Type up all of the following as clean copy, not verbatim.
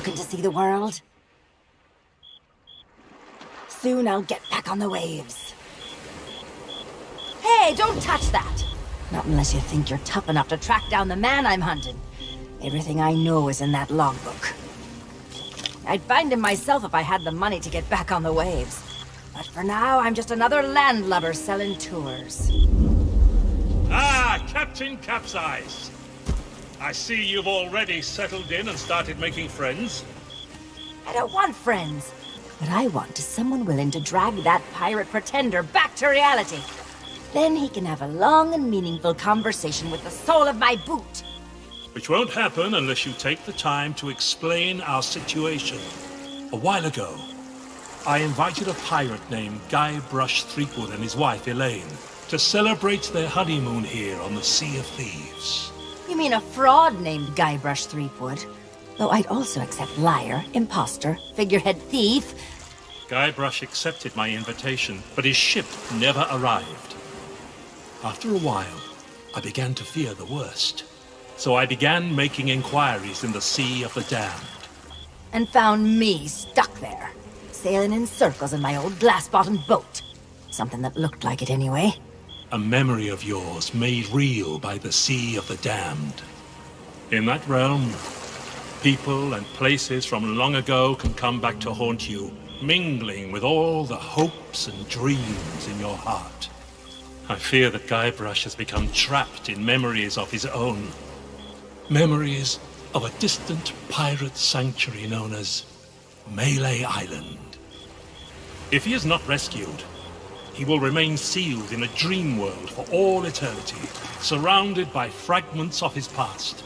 looking to see the world? Soon I'll get back on the waves. Hey, don't touch that! Not unless you think you're tough enough to track down the man I'm hunting. Everything I know is in that logbook. I'd find him myself if I had the money to get back on the waves. But for now, I'm just another landlubber selling tours. Ah, Captain Capsize. I see you've already settled in and started making friends. I don't want friends. What I want is someone willing to drag that pirate pretender back to reality. Then he can have a long and meaningful conversation with the sole of my boot. Which won't happen unless you take the time to explain our situation. A while ago, I invited a pirate named Guybrush Threepwood and his wife Elaine to celebrate their honeymoon here on the Sea of Thieves. You mean a fraud named Guybrush Threepwood? Though I'd also accept liar, imposter, figurehead thief. Guybrush accepted my invitation, but his ship never arrived. After a while, I began to fear the worst. So I began making inquiries in the Sea of the Damned. And found me stuck there, sailing in circles in my old glass-bottomed boat. Something that looked like it anyway. A memory of yours made real by the Sea of the Damned. In that realm, people and places from long ago can come back to haunt you, mingling with all the hopes and dreams in your heart. I fear that Guybrush has become trapped in memories of his own. Memories of a distant pirate sanctuary known as Melee Island. If he is not rescued, he will remain sealed in a dream world for all eternity, surrounded by fragments of his past.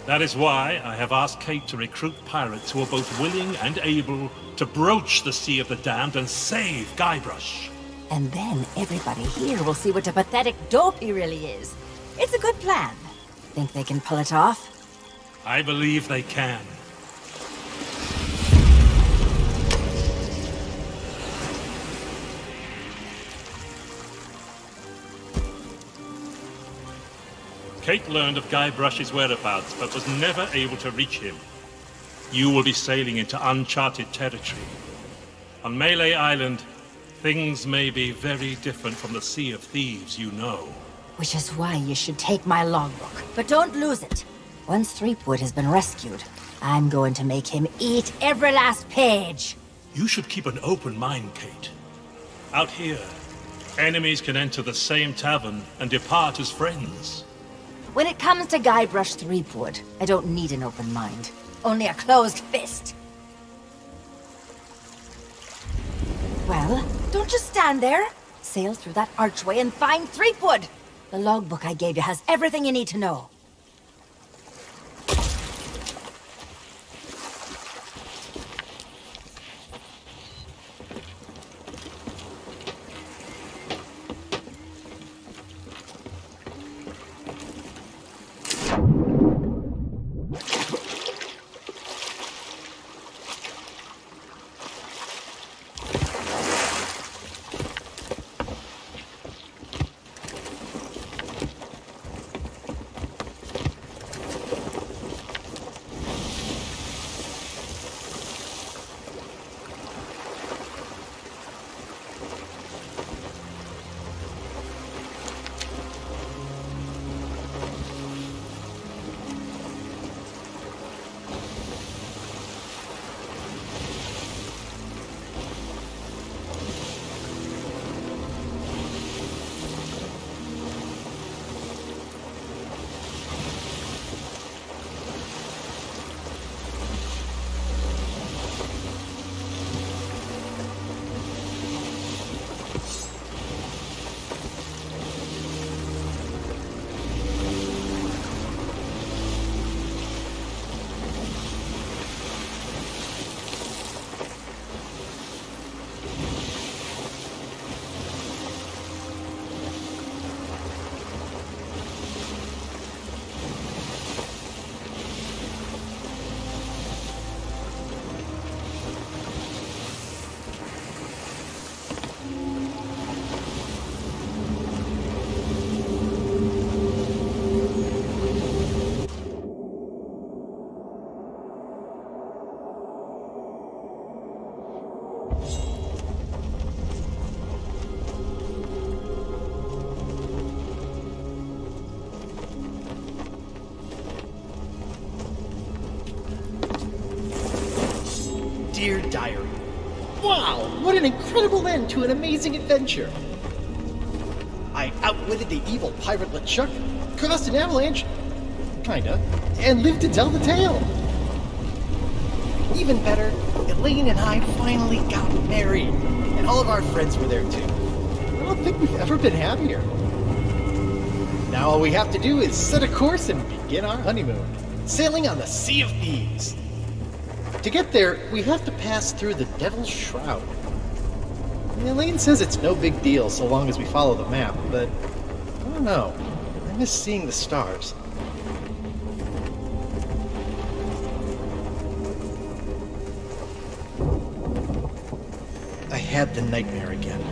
That is why I have asked Kate to recruit pirates who are both willing and able to broach the Sea of the Damned and save Guybrush. And then everybody here will see what a pathetic dope he really is. It's a good plan. Think they can pull it off? I believe they can. Kate learned of Guybrush's whereabouts, but was never able to reach him. You will be sailing into uncharted territory. On Melee Island, things may be very different from the Sea of Thieves you know. Which is why you should take my logbook. But don't lose it. Once Threepwood has been rescued, I'm going to make him eat every last page. You should keep an open mind, Kate. Out here, enemies can enter the same tavern and depart as friends. When it comes to Guybrush Threepwood, I don't need an open mind. Only a closed fist. Well, don't just stand there. Sail through that archway and find Threepwood. The logbook I gave you has everything you need to know. diary. Wow, what an incredible end to an amazing adventure. I outwitted the evil pirate LeChuck, caused an avalanche, kinda, and lived to tell the tale. Even better, Elaine and I finally got married, and all of our friends were there too. I don't think we've ever been happier. Now all we have to do is set a course and begin our honeymoon, sailing on the Sea of Thieves. To get there, we have to pass through the Devil's Shroud. Elaine says it's no big deal so long as we follow the map, but I don't know. I miss seeing the stars. I had the nightmare again.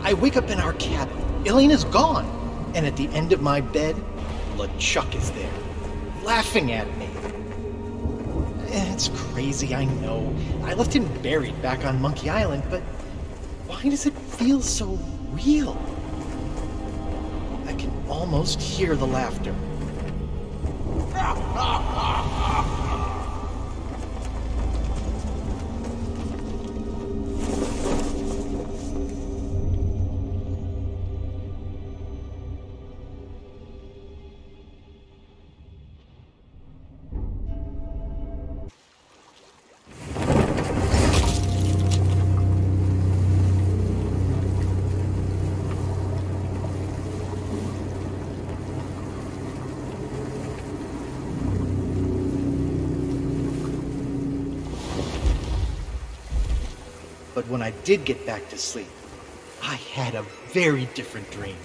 I wake up in our cabin. Elaine is gone. And at the end of my bed, LeChuck is there, laughing at me. It's crazy, I know. I left him buried back on Monkey Island, but why does it feel so real? I can almost hear the laughter. But when I did get back to sleep, I had a very different dream.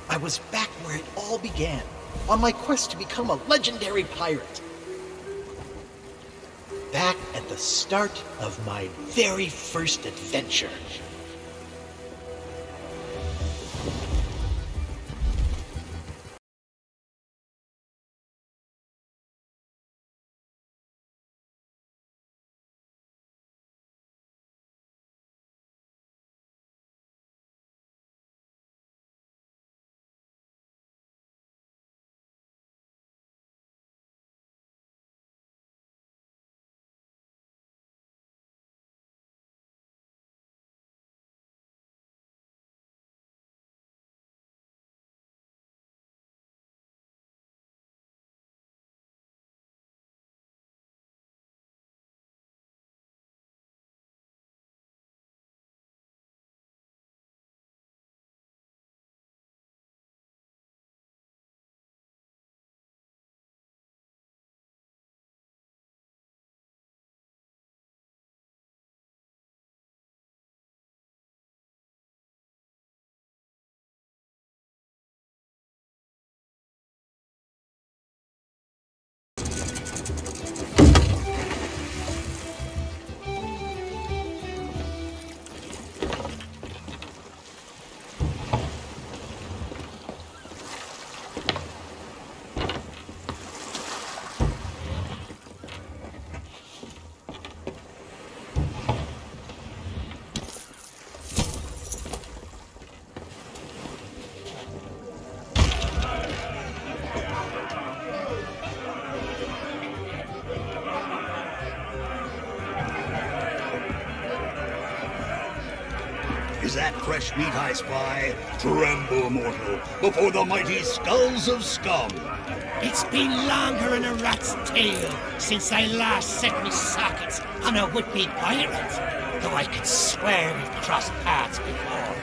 I was back where it all began, on my quest to become a legendary pirate. Back at the start of my very first adventure. Is that fresh meat I spy? Tremble, mortal, before the mighty skulls of scum. It's been longer than a rat's tail since I last set me sockets on a would-be pirate, though I could swear we've crossed paths before.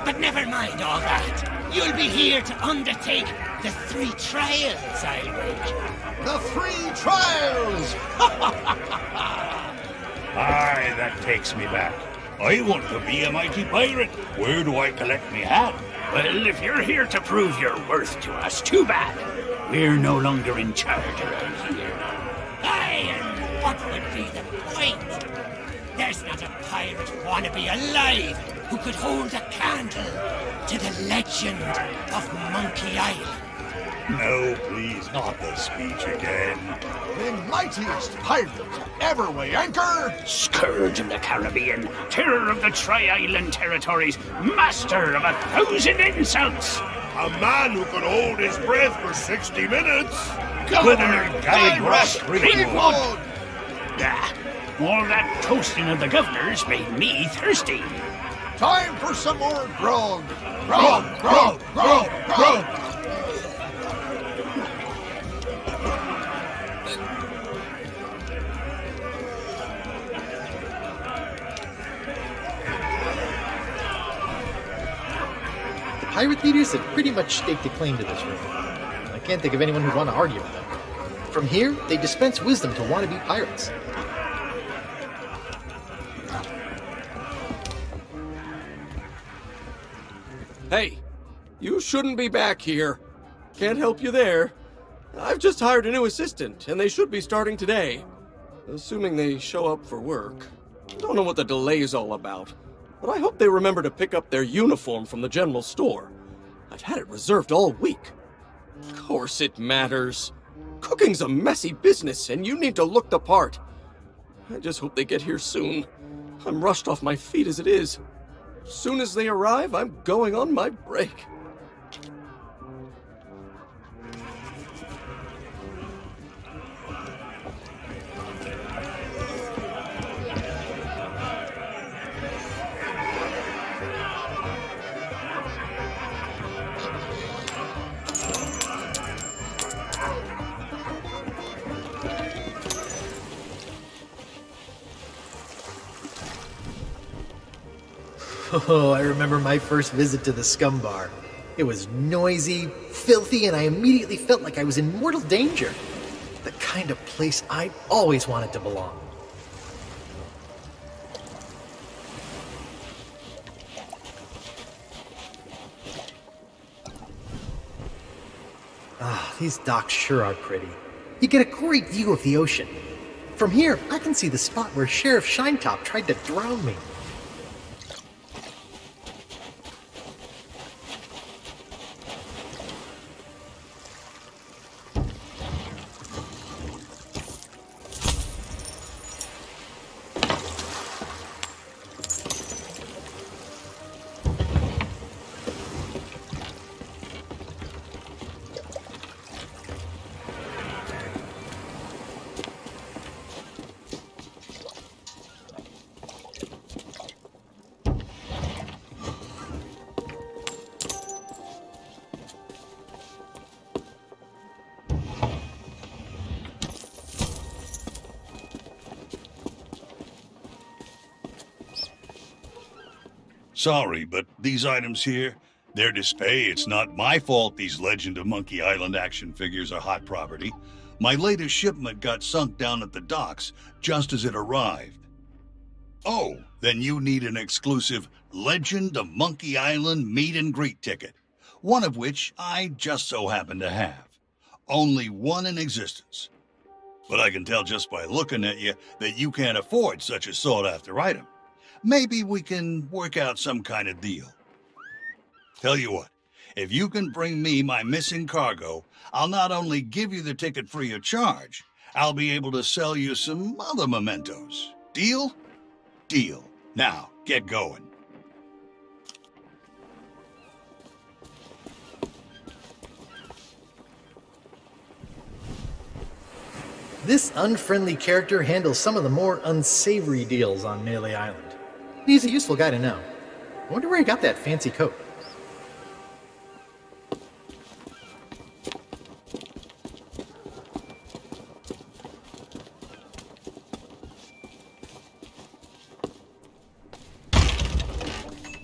But never mind all that. You'll be here to undertake the 3 trials, I'll wager. The 3 trials! Aye, that takes me back. I want to be a mighty pirate. Where do I collect me hat? Well, if you're here to prove your worth to us, too bad. We're no longer in charge around here. Aye, and what would be the point? There's not a pirate wannabe alive who could hold a candle to the legend of Monkey Island. No, please, not the speech again. The mightiest pirate to ever weigh anchor! Scourge of the Caribbean, terror of the Tri-Island territories, master of 1,000 insults! A man who could hold his breath for 60 minutes. Governor Guy Rush Greenwood! Ah, All that toasting of the governor's made me thirsty. Time for some more grog. Grog, grog, grog, grog. The pirate leaders have pretty much staked a claim to this room. I can't think of anyone who'd want to argue with them. From here, they dispense wisdom to wannabe pirates. Hey, you shouldn't be back here. Can't help you there. I've just hired a new assistant, and they should be starting today. Assuming they show up for work. I don't know what the delay is all about, but I hope they remember to pick up their uniform from the general store. I've had it reserved all week. Of course it matters. Cooking's a messy business, and you need to look the part. I just hope they get here soon. I'm rushed off my feet as it is. As soon as they arrive, I'm going on my break. Oh, I remember my first visit to the Scum Bar. It was noisy, filthy, and I immediately felt like I was in mortal danger. The kind of place I always wanted to belong. Ah, these docks sure are pretty. You get a great view of the ocean. From here, I can see the spot where Sheriff Shinetop tried to drown me. Sorry, but these items here, they're display. It's not my fault these Legend of Monkey Island action figures are hot property. My latest shipment got sunk down at the docks just as it arrived. Oh, then you need an exclusive Legend of Monkey Island meet and greet ticket, one of which I just so happen to have. Only one in existence. But I can tell just by looking at you that you can't afford such a sought-after item. Maybe we can work out some kind of deal. Tell you what, if you can bring me my missing cargo, I'll not only give you the ticket free of charge, I'll be able to sell you some other mementos. Deal? Deal. Now, get going. This unfriendly character handles some of the more unsavory deals on Melee Island. He's a useful guy to know. I wonder where he got that fancy coat.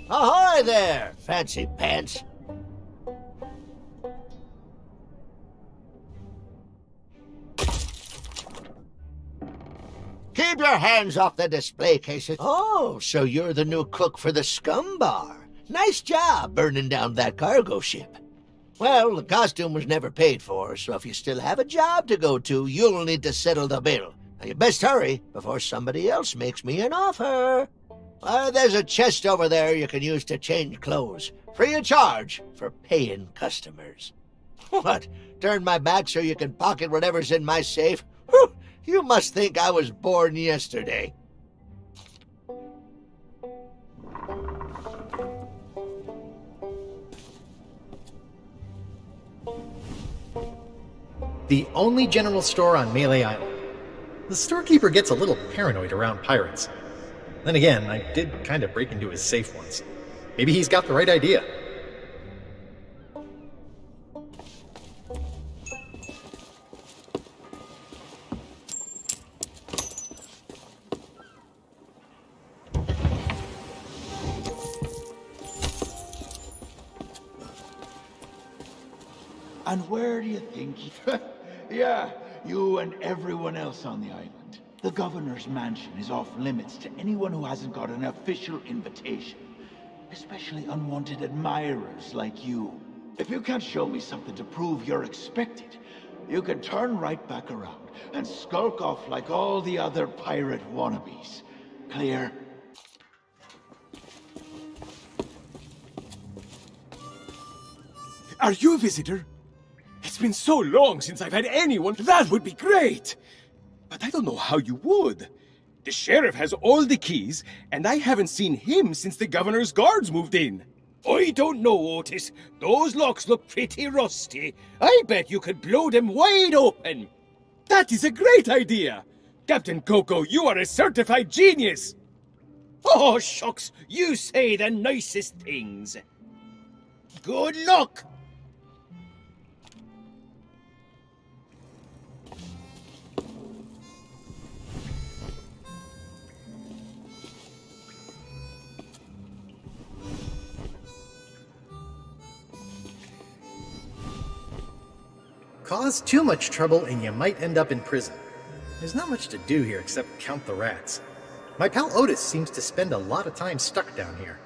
Ahoy there, fancy pants. Keep your hands off the display cases. Oh, so you're the new cook for the Scum Bar. Nice job burning down that cargo ship. Well, the costume was never paid for, so if you still have a job to go to, you'll need to settle the bill. Now, you best hurry before somebody else makes me an offer. There's a chest over there you can use to change clothes. Free of charge for paying customers. What? Turn my back so you can pocket whatever's in my safe? Whew, you must think I was born yesterday. The only general store on Melee Island. The storekeeper gets a little paranoid around pirates. Then again, I did kind of break into his safe once. Maybe he's got the right idea. And where do you think Yeah, you and everyone else on the island. The governor's mansion is off limits to anyone who hasn't got an official invitation. Especially unwanted admirers like you. If you can't show me something to prove you're expected, you can turn right back around and skulk off like all the other pirate wannabes. Clear? Are you a visitor? It's been so long since I've had anyone. That would be great! But I don't know how you would. The sheriff has all the keys, and I haven't seen him since the governor's guards moved in. I don't know, Otis. Those locks look pretty rusty. I bet you could blow them wide open. That is a great idea. Captain Coco, you are a certified genius. Oh, shucks, you say the nicest things. Good luck. Cause too much trouble and you might end up in prison. There's not much to do here except count the rats. My pal Otis seems to spend a lot of time stuck down here.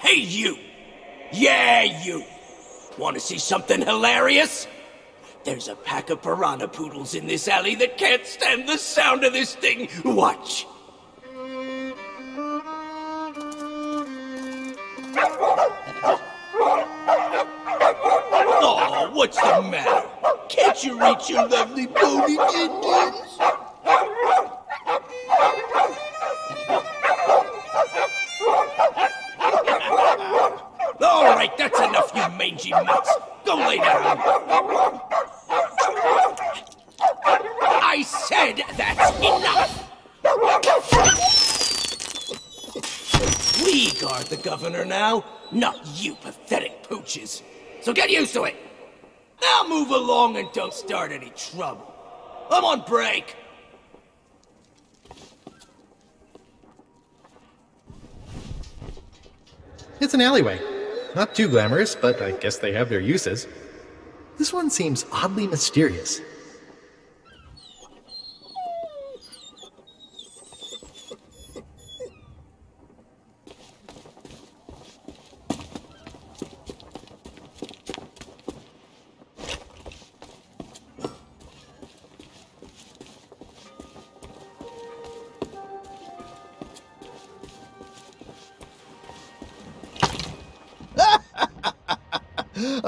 Hey, you! Yeah, you! Want to see something hilarious? There's a pack of piranha poodles in this alley that can't stand the sound of this thing. Watch! Oh, what's the matter? Can't you reach your lovely bony Indians? All right, that's enough, you mangy mutts. Go lay down. I said that's enough. We guard the governor now, not you pathetic pooches. So get used to it. Now move along and don't start any trouble. I'm on break. It's an alleyway. Not too glamorous, but I guess they have their uses. This one seems oddly mysterious.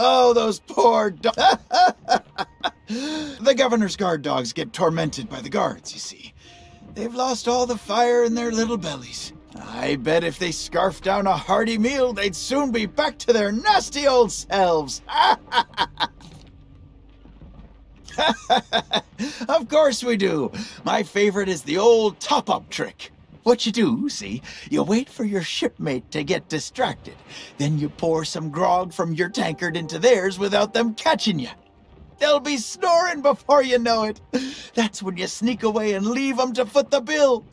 Oh, those poor dogs. The governor's guard dogs get tormented by the guards, you see. They've lost all the fire in their little bellies. I bet if they scarfed down a hearty meal, they'd soon be back to their nasty old selves. Of course we do. My favorite is the old top-up trick. What you do, see, you wait for your shipmate to get distracted. Then you pour some grog from your tankard into theirs without them catching you. They'll be snoring before you know it. That's when you sneak away and leave them to foot the bill.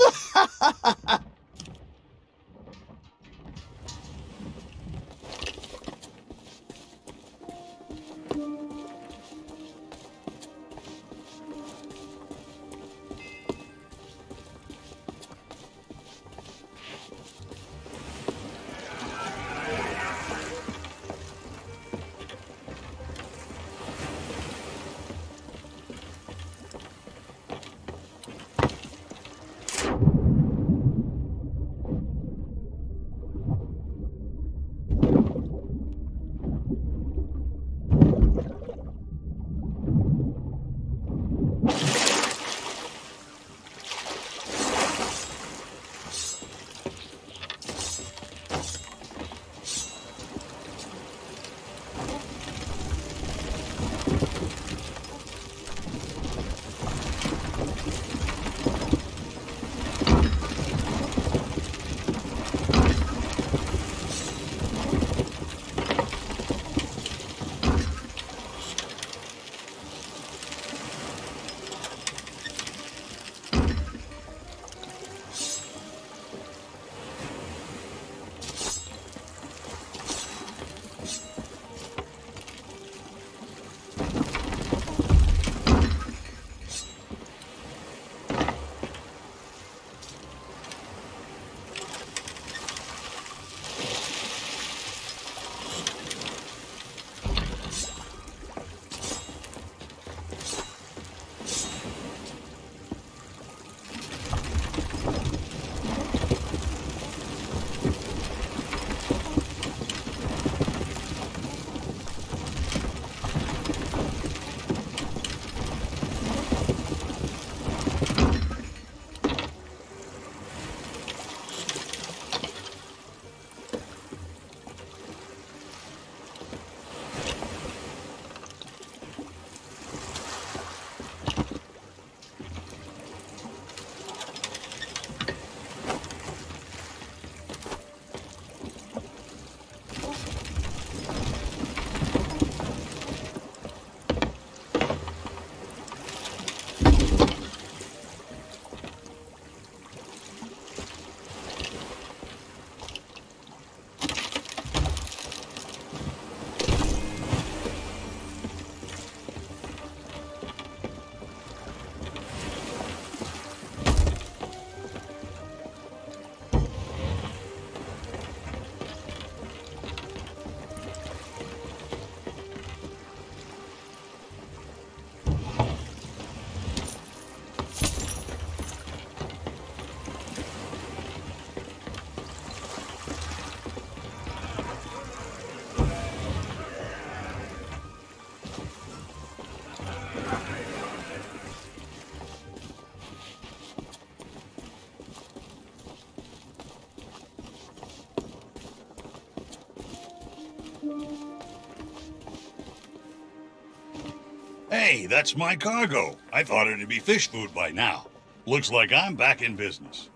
Hey, that's my cargo. I thought it'd be fish food by now. Looks like I'm back in business.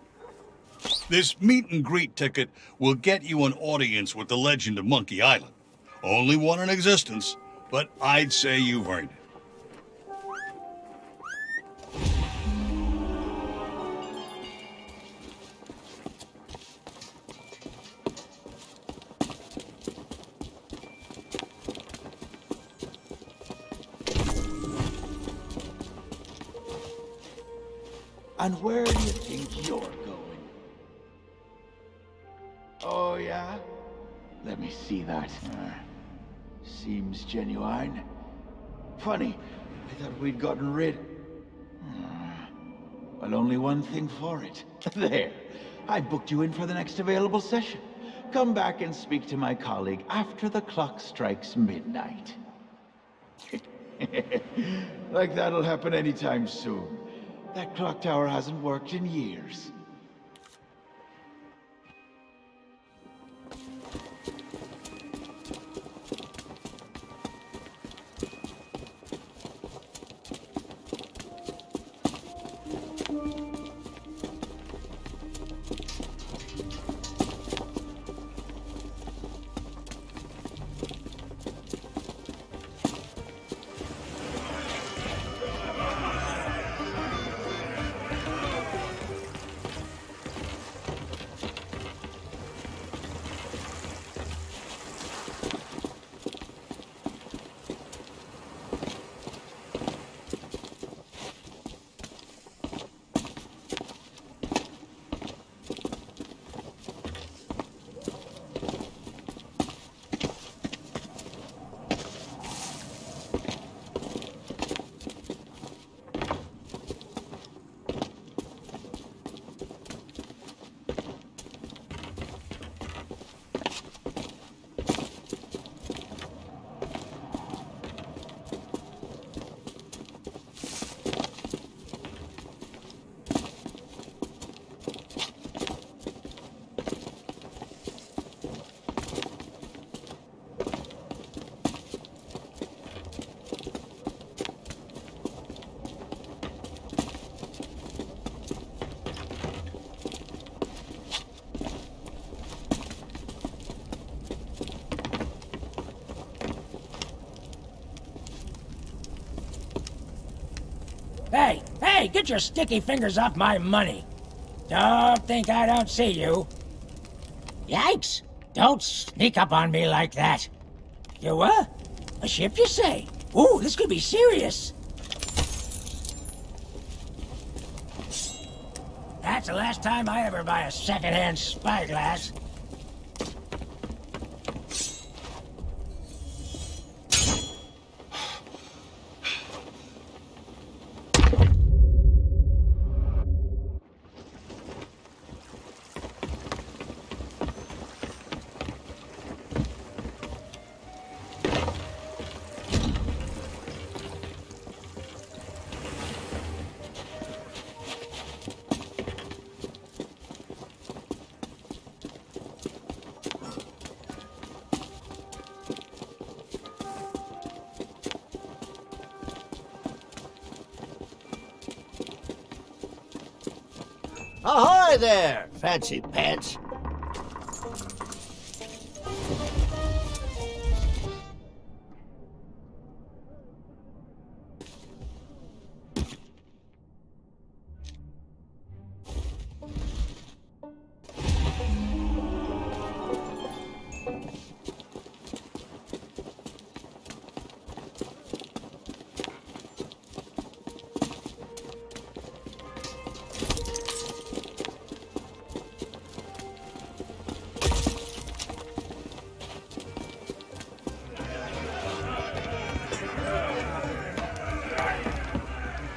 This meet and greet ticket will get you an audience with the legend of Monkey Island. Only one in existence, but I'd say you've earned it. And where do you think you're going? Oh, yeah? Let me see that. Seems genuine. Funny, I thought we'd gotten rid... Well, only one thing for it. There. I booked you in for the next available session. Come back and speak to my colleague after the clock strikes midnight. Like that'll happen anytime soon. That clock tower hasn't worked in years. Hey, get your sticky fingers off my money. Don't think I don't see you. Yikes! Don't sneak up on me like that. You what? A ship, you say? Ooh, this could be serious. That's the last time I ever buy a secondhand spyglass. Ahoy there, fancy pants.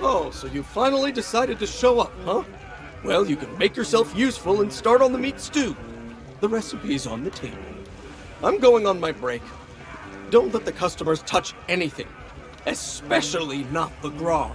Oh, so you finally decided to show up, huh? Well, you can make yourself useful and start on the meat stew. The recipe's on the table. I'm going on my break. Don't let the customers touch anything, especially not the grog.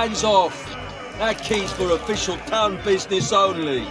Hands off! That key's for official town business only.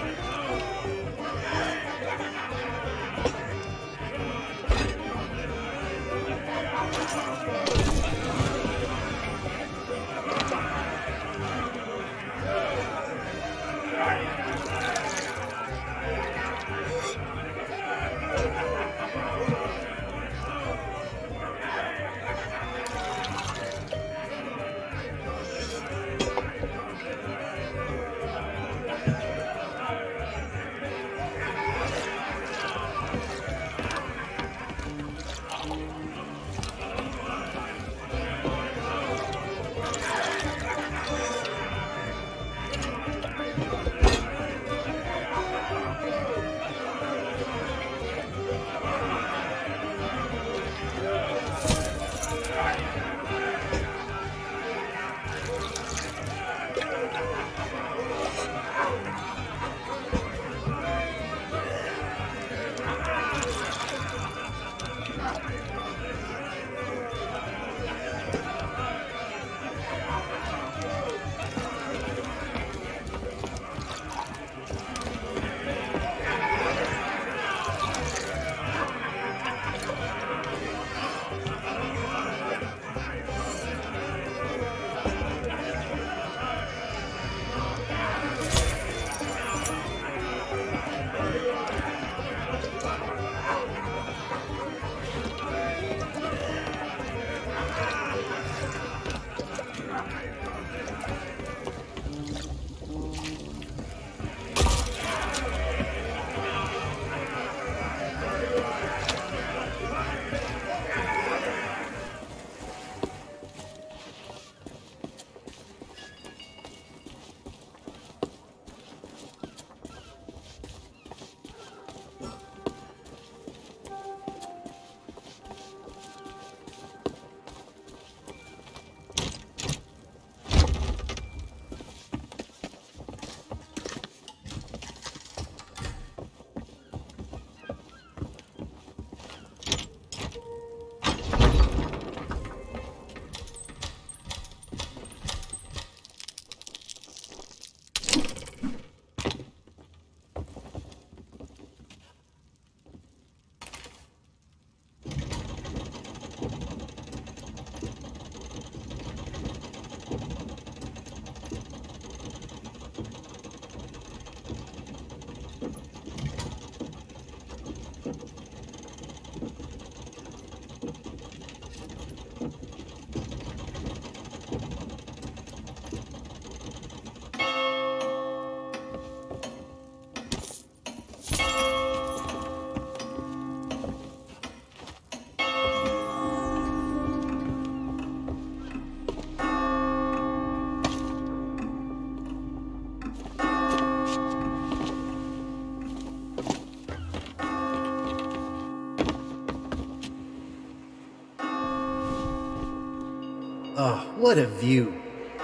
Oh, what a view.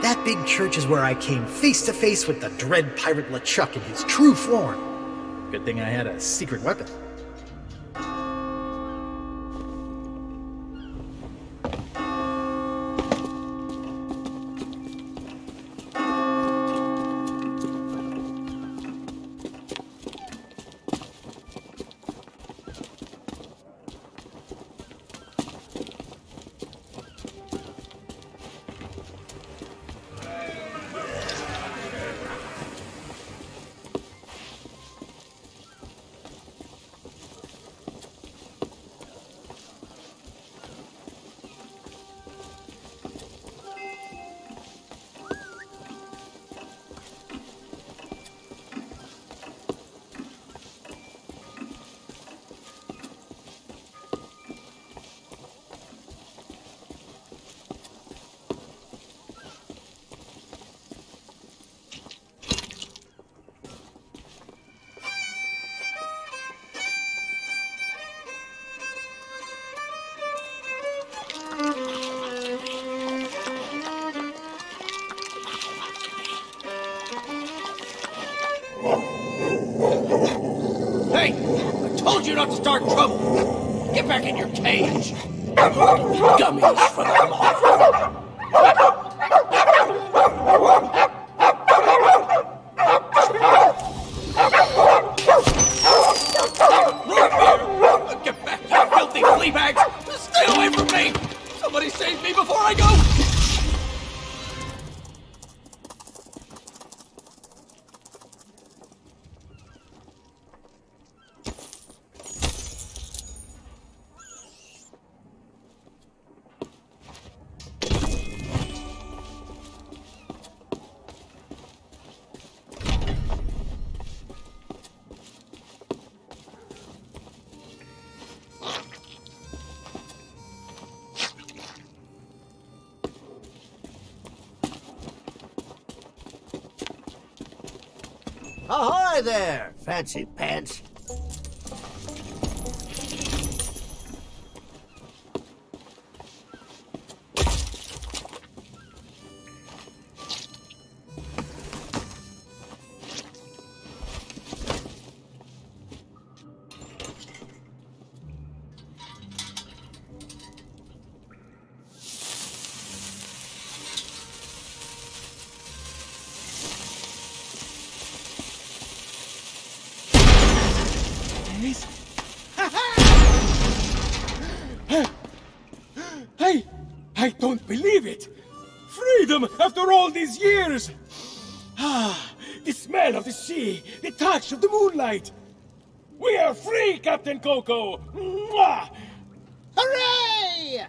That big church is where I came face to face with the dread pirate LeChuck in his true form. Good thing I had a secret weapon. Hey! I told you not to start trouble! Get back in your cage! Gummies for the month! Get back, you filthy flea bags! Stay away from me! Somebody save me before I go! Ahoy there, fancy pants. I don't believe it! Freedom after all these years! Ah, the smell of the sea, the touch of the moonlight! We are free, Captain Coco! Mwah! Hooray!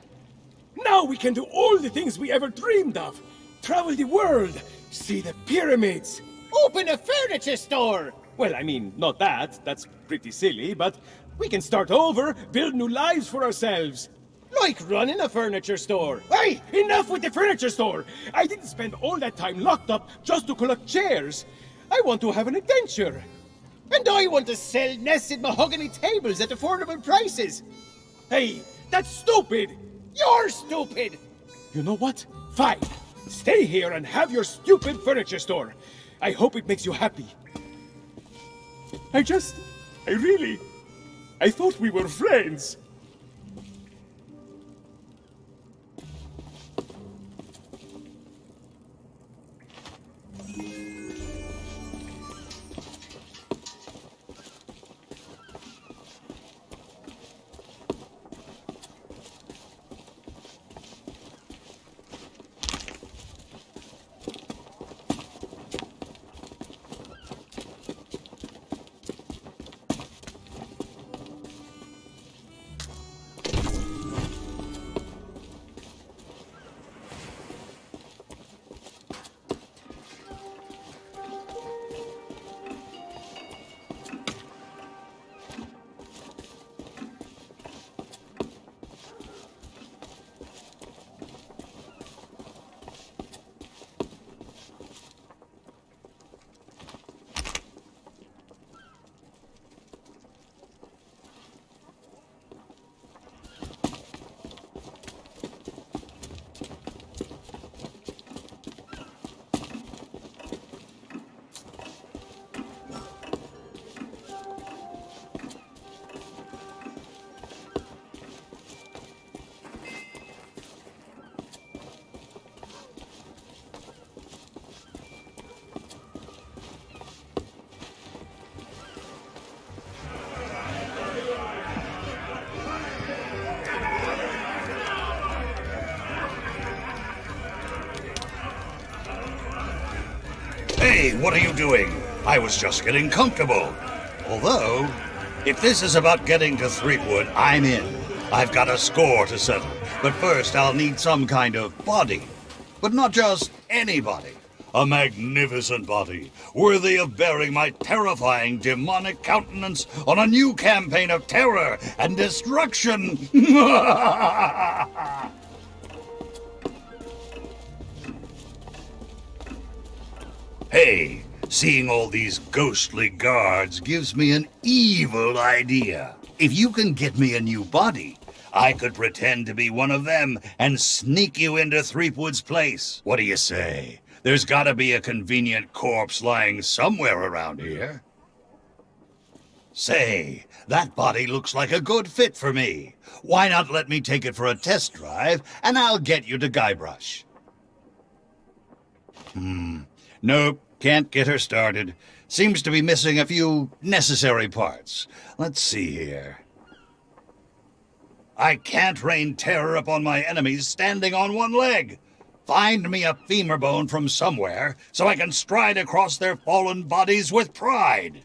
Now we can do all the things we ever dreamed of! Travel the world, see the pyramids! Open a furniture store! Well, I mean, not that. That's pretty silly, but we can start over, build new lives for ourselves. Like running a furniture store. Hey, enough with the furniture store! I didn't spend all that time locked up just to collect chairs. I want to have an adventure. And I want to sell nested mahogany tables at affordable prices. Hey, that's stupid! You're stupid! You know what? Fine. Stay here and have your stupid furniture store. I hope it makes you happy. I thought we were friends. Hey, what are you doing? I was just getting comfortable. Although, if this is about getting to Threepwood, I'm in. I've got a score to settle. But first, I'll need some kind of body. But not just any body. A magnificent body, worthy of bearing my terrifying demonic countenance on a new campaign of terror and destruction. Hey, seeing all these ghostly guards gives me an evil idea. If you can get me a new body, I could pretend to be one of them and sneak you into Threepwood's place. What do you say? There's gotta be a convenient corpse lying somewhere around here. Say, that body looks like a good fit for me. Why not let me take it for a test drive, and I'll get you to Guybrush. Nope, can't get her started. Seems to be missing a few necessary parts. Let's see here. I can't rain terror upon my enemies standing on one leg. Find me a femur bone from somewhere so I can stride across their fallen bodies with pride.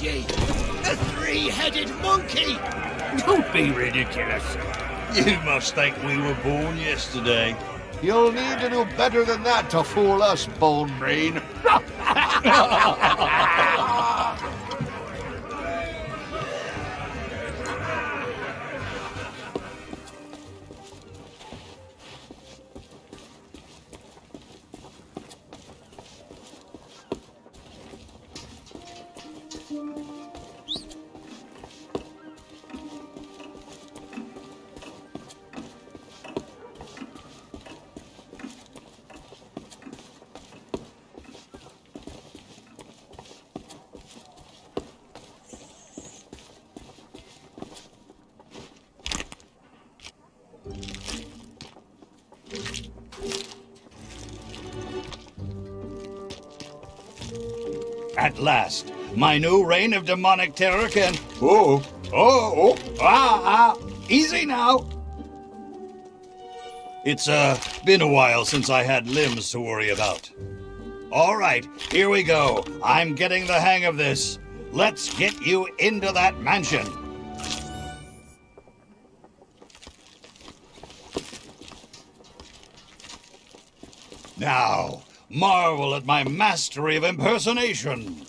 A three-headed monkey! Don't be ridiculous. You must think we were born yesterday. You'll need to do better than that to fool us, Bone Brain. At last, my new reign of demonic terror can... Easy now. It's, been a while since I had limbs to worry about. All right, here we go. I'm getting the hang of this. Let's get you into that mansion. Now, marvel at my mastery of impersonation.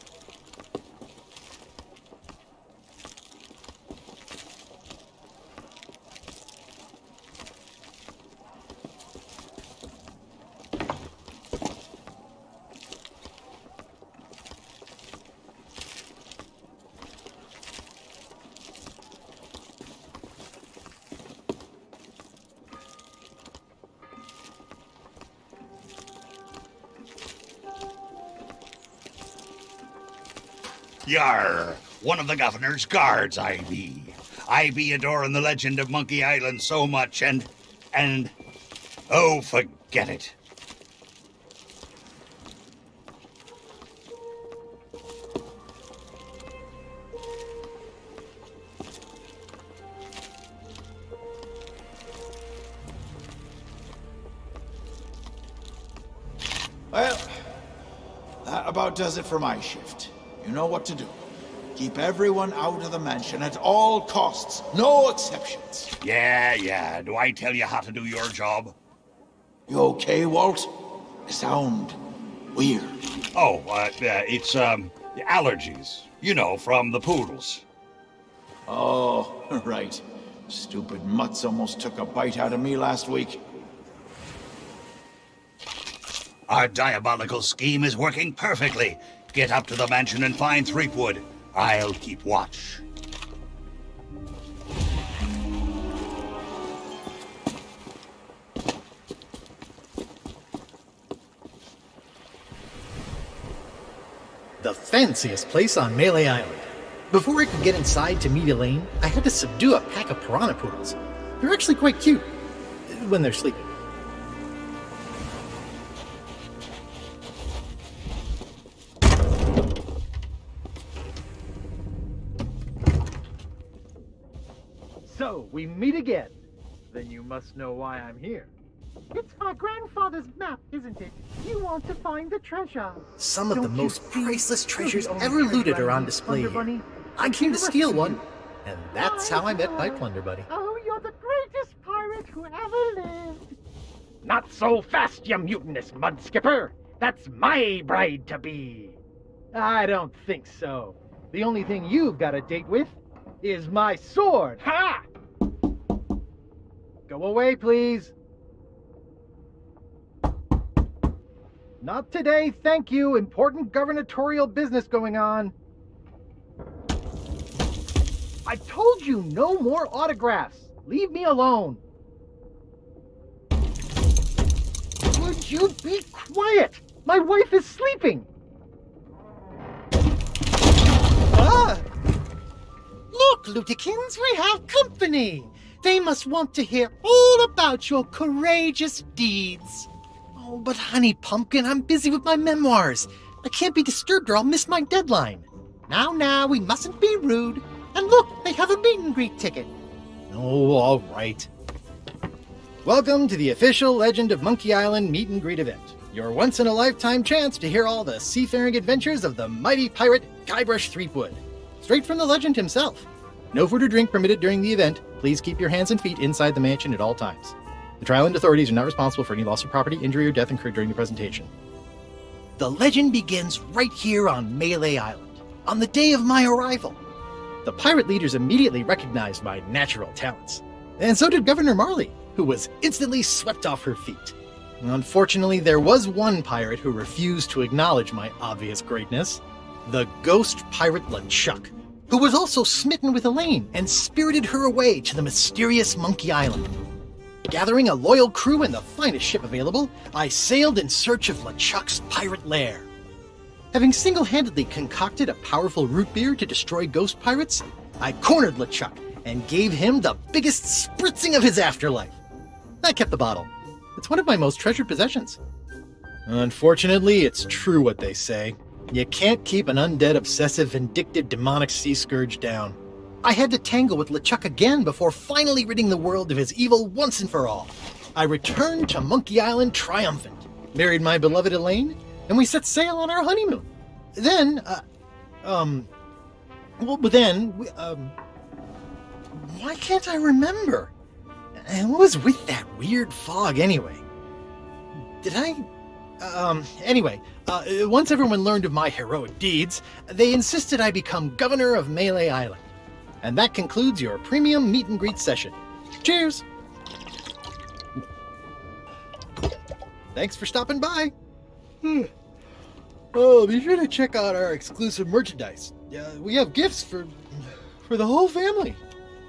Yar! One of the governor's guards, I be. I be adoring the legend of Monkey Island so much, and and... Oh, forget it. Well, that about does it for my shift. You know what to do. Keep everyone out of the mansion at all costs. No exceptions. Yeah. Do I tell you how to do your job? You okay, Walt? You sound weird. Oh, it's, allergies. You know, from the poodles. Oh, right. Stupid mutts almost took a bite out of me last week. Our diabolical scheme is working perfectly. Get up to the mansion and find Threepwood. I'll keep watch. The fanciest place on Melee Island. Before I could get inside to meet Elaine, I had to subdue a pack of piranha poodles. They're actually quite cute when they're sleeping. So, we meet again. Then you must know why I'm here. It's my grandfather's map, isn't it? You want to find the treasure. Some of the most priceless treasures ever looted are on display here. I came to steal one, and that's how I met my plunder buddy. Oh, you're the greatest pirate who ever lived. Not so fast, you mutinous mud skipper. That's my bride-to-be. I don't think so. The only thing you've got a date with is my sword. Ha! Go away, please. Not today, thank you. Important gubernatorial business going on. I told you no more autographs. Leave me alone. Would you be quiet? My wife is sleeping. Ah! Look, Lutikins, we have company. They must want to hear all about your courageous deeds. Oh, but honey pumpkin, I'm busy with my memoirs. I can't be disturbed or I'll miss my deadline. Now, we mustn't be rude. And look, they have a meet and greet ticket. Oh, all right. Welcome to the official Legend of Monkey Island meet and greet event. Your once-in-a-lifetime chance to hear all the seafaring adventures of the mighty pirate Guybrush Threepwood. Straight from the legend himself. No food or drink permitted during the event. Please keep your hands and feet inside the mansion at all times. The Trial and authorities are not responsible for any loss of property, injury, or death incurred during the presentation. The legend begins right here on Melee Island, on the day of my arrival. The pirate leaders immediately recognized my natural talents. And so did Governor Marley, who was instantly swept off her feet. Unfortunately, there was one pirate who refused to acknowledge my obvious greatness. The ghost pirate LeChuck, who was also smitten with Elaine and spirited her away to the mysterious Monkey Island. Gathering a loyal crew and the finest ship available, I sailed in search of LeChuck's pirate lair. Having single-handedly concocted a powerful root beer to destroy ghost pirates, I cornered LeChuck and gave him the biggest spritzing of his afterlife. I kept the bottle. It's one of my most treasured possessions. Unfortunately, it's true what they say. You can't keep an undead, obsessive, vindictive, demonic sea scourge down. I had to tangle with LeChuck again before finally ridding the world of his evil once and for all. I returned to Monkey Island triumphant, married my beloved Elaine, and we set sail on our honeymoon. Then, why can't I remember? And what was with that weird fog anyway? Once everyone learned of my heroic deeds, they insisted I become governor of Melee Island. And that concludes your premium meet and greet session. Cheers! Thanks for stopping by. Oh, be sure to check out our exclusive merchandise. We have gifts for the whole family.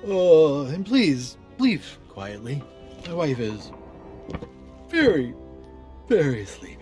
Oh, and please, leave quietly. My wife is very, very sleepy.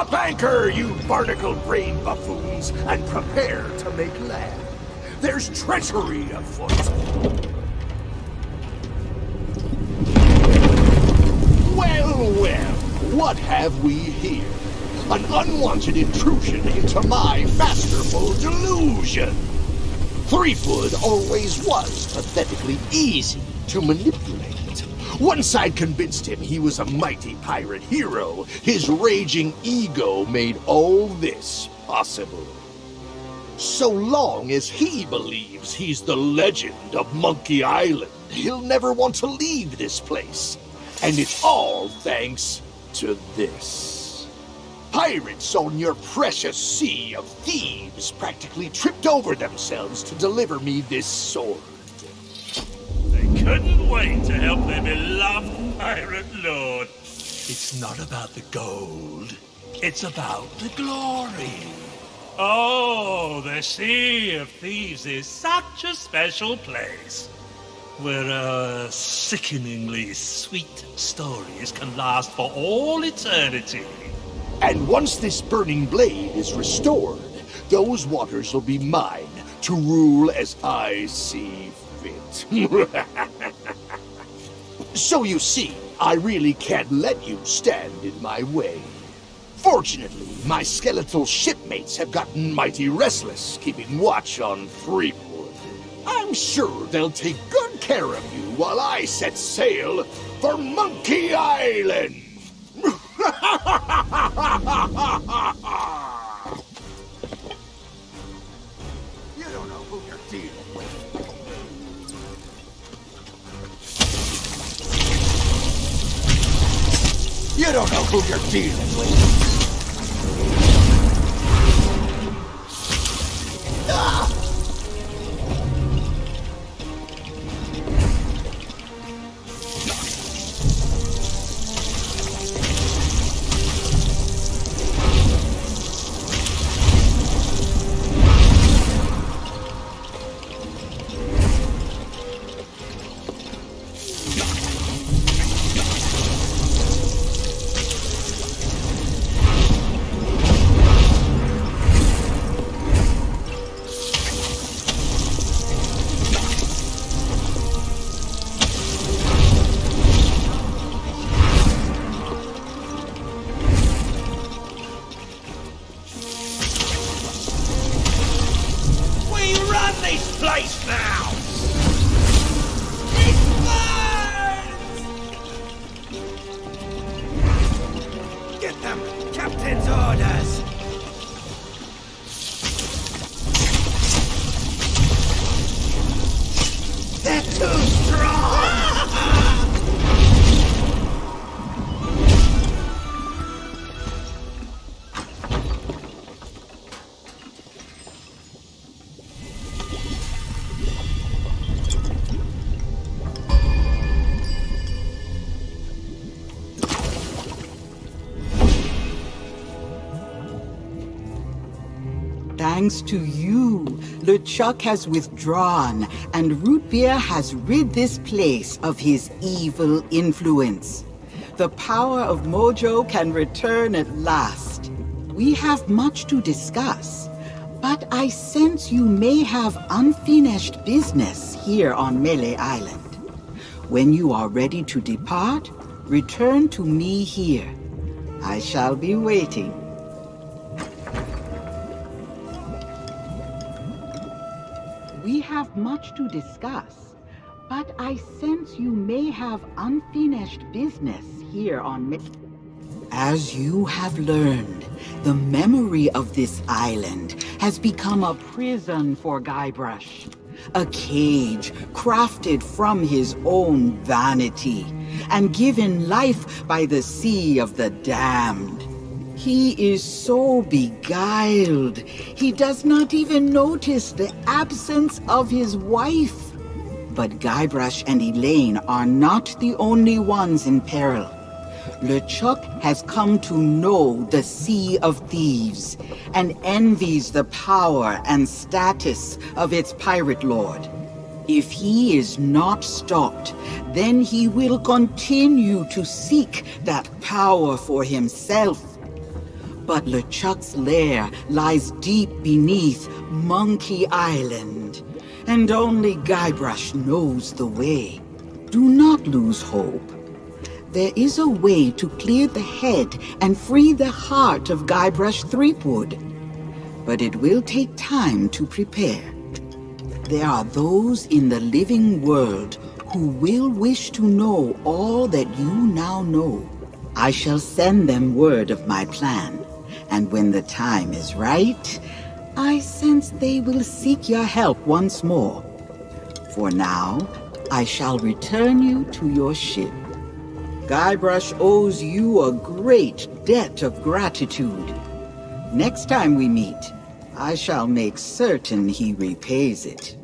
Drop anchor, you barnacle-brained buffoons, and prepare to make land. There's treachery afoot. Well, well, what have we here? An unwanted intrusion into my masterful delusion. Threefoot always was pathetically easy to manipulate. Once I'd convinced him he was a mighty pirate hero, his raging ego made all this possible. So long as he believes he's the legend of Monkey Island, he'll never want to leave this place. And it's all thanks to this. Pirates on your precious Sea of Thieves practically tripped over themselves to deliver me this sword. They couldn't wait to help their beloved pirate lord. It's not about the gold. It's about the glory. Oh, the Sea of Thieves is such a special place, where our sickeningly sweet stories can last for all eternity. And once this burning blade is restored, those waters will be mine to rule as I see fit. So you see, I really can't let you stand in my way. Fortunately, my skeletal shipmates have gotten mighty restless, keeping watch on Threepwood. I'm sure they'll take good care of you while I set sail for Monkey Island! You don't know who you're dealing with. You don't know who you're dealing with. Ah! Thanks to you, LeChuck has withdrawn, and Root Beer has rid this place of his evil influence. The power of Mojo can return at last. We have much to discuss, but I sense you may have unfinished business here on Melee Island. When you are ready to depart, return to me here. I shall be waiting. We have much to discuss, but I sense you may have unfinished business here on As you have learned, the memory of this island has become a prison for Guybrush. A cage crafted from his own vanity and given life by the Sea of the Damned. He is so beguiled, he does not even notice the absence of his wife. But Guybrush and Elaine are not the only ones in peril. LeChuck has come to know the Sea of Thieves and envies the power and status of its pirate lord. If he is not stopped, then he will continue to seek that power for himself. But LeChuck's lair lies deep beneath Monkey Island, and only Guybrush knows the way. Do not lose hope. There is a way to clear the head and free the heart of Guybrush Threepwood. But it will take time to prepare. There are those in the living world who will wish to know all that you now know. I shall send them word of my plan, and when the time is right, I sense they will seek your help once more. For now, I shall return you to your ship. Guybrush owes you a great debt of gratitude. Next time we meet, I shall make certain he repays it.